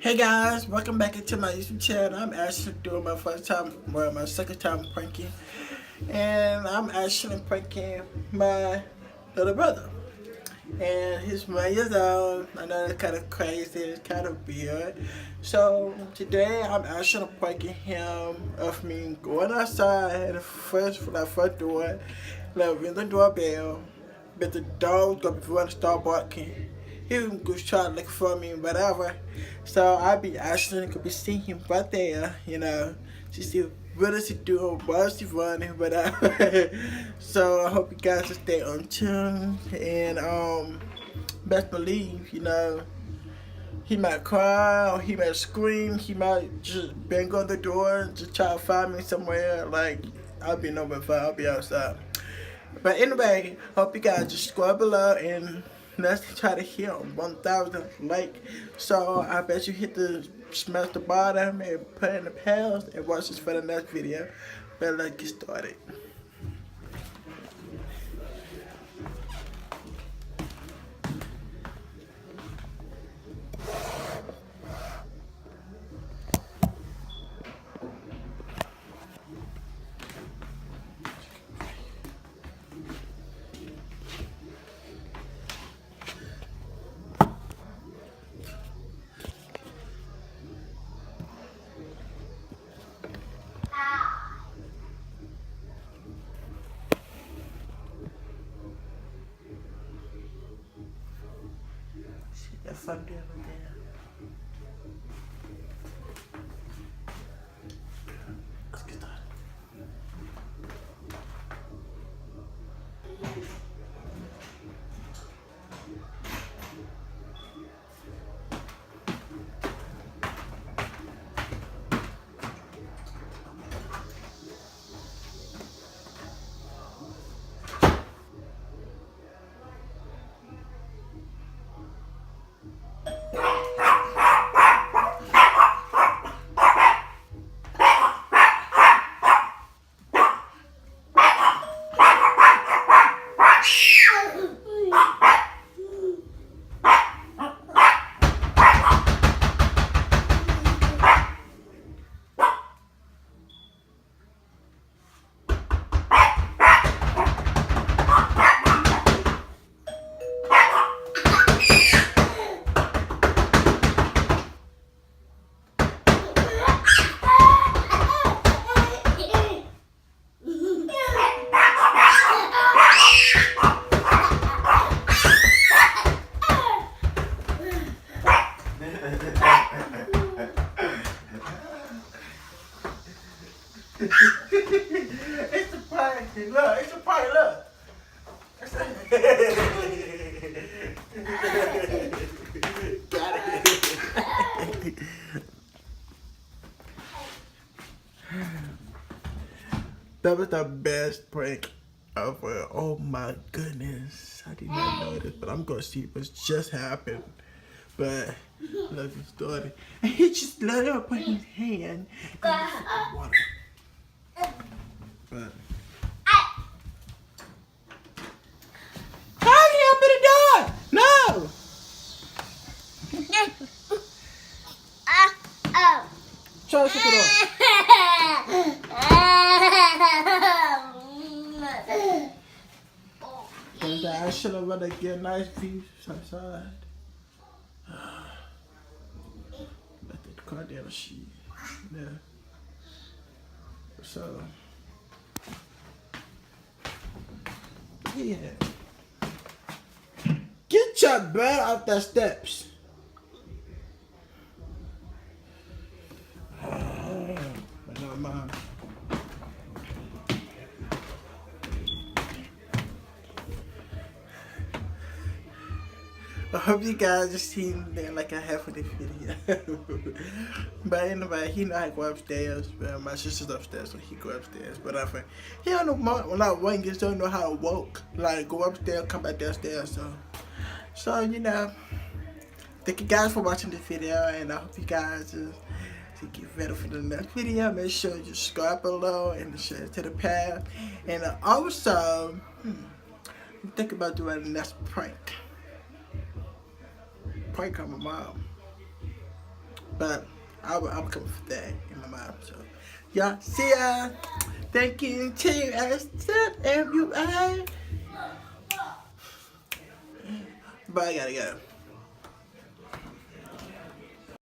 Hey guys, welcome back into my YouTube channel. I'm actually doing my second time pranking, and I'm actually pranking my little brother. And he's 1 year old. I know it's kind of crazy, it's kind of weird. So today I'm actually pranking him of me going outside at the front door, ring the doorbell, but the dog gonna be running start barking. He was trying to look for me, whatever. So I be actually could be seeing him right there, to see what is he doing, why is he running, whatever. So I hope you guys will stay on tune and best believe, he might cry or he might scream, he might just bang on the door and just try to find me somewhere. Like I'll be nowhere far, I'll be outside. But anyway, hope you guys just scroll below and let's try to hit 1,000 like. So I bet you hit the smash the bottom and put in the pals and watch this for the next video. But let's get started. See that fun there over there. Let's get started. It's a prank. Look, it's a prank. Look. Got it. That was the best prank ever. Oh my goodness. I did not know this, but I'm gonna see what's just happened. But look, the story. And he just let her put his hand in the water. But how you open the door? No! Try to shut the door. I should have rather get a nice view outside. Let the car down the sheet. Yeah. So yeah. Get your butt off the steps. But not mine. I hope you guys just seen that like I have for this video. But anyway, he know how to go upstairs. But my sister's upstairs, so he go upstairs. But he don't know when I one just don't know how to walk. Like go upstairs, come back downstairs. So thank you guys for watching this video, and I hope you guys to get ready for the next video. Make sure you subscribe below and share to the path. And also, think about doing the next prank on my mom. But I'll come for that in my mind. So, y'all, see ya. Thank you to everyone. But I gotta go.